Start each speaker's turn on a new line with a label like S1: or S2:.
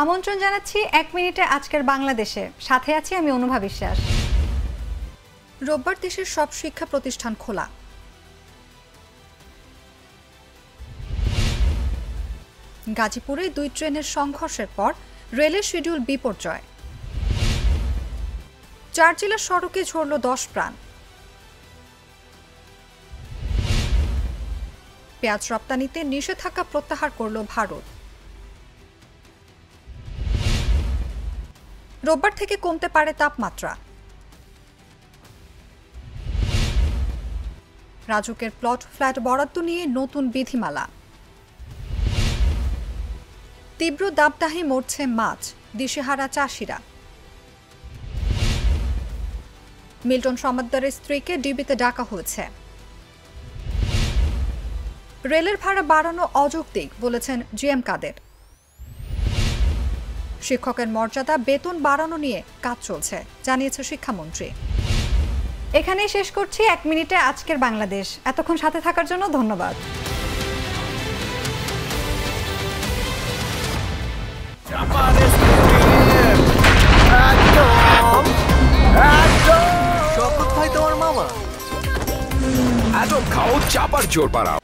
S1: আমন্ত্রণ জানাচ্ছি 1 মিনিটে আজকের বাংলাদেশে। সাথে আছি আমি অনুভা বিশ্বাস। রোববার দেশের সব শিক্ষা প্রতিষ্ঠান খোলা। গাজীপুরে 2 ট্রেনের সংঘর্ষের পর রেলের শিডিউল বিপর্যয়। 4 জেলার সড়কে ঝরল 10 প্রাণ। পেঁয়াজ রপ্তানিতে নিষেধাজ্ঞা প্রত্যাহার করল ভারত। রোববার থেকে কমতে পারে তাপমাত্রা। রাজুকের প্লট ফ্ল্যাট বরাদ্দ নিয়ে নতুন বিধিমালা। তীব্র দাবদাহে মরছে মাছ, দিশেহারা চাষিরা। মিল্টন সমাদ্দারের স্ত্রীকে ডিবিতে ডাকা হয়েছে। রেলের ভাড়া বাড়ানো অযৌক্তিক বলেছেন জিএম কাদের। শিক্ষকের মর্যাদা বেতন বাড়ানো নিয়ে কাজ চলছে জানিয়েছে শিক্ষামন্ত্রী। এখানেই শেষ করছি 1 মিনিটে আজকের বাংলাদেশ। এতক্ষণ সাথে থাকার জন্য ধন্যবাদ।
S2: শপথ ভাই তোমার মামা।
S3: এত খাও চাপার জোর পাড়াও।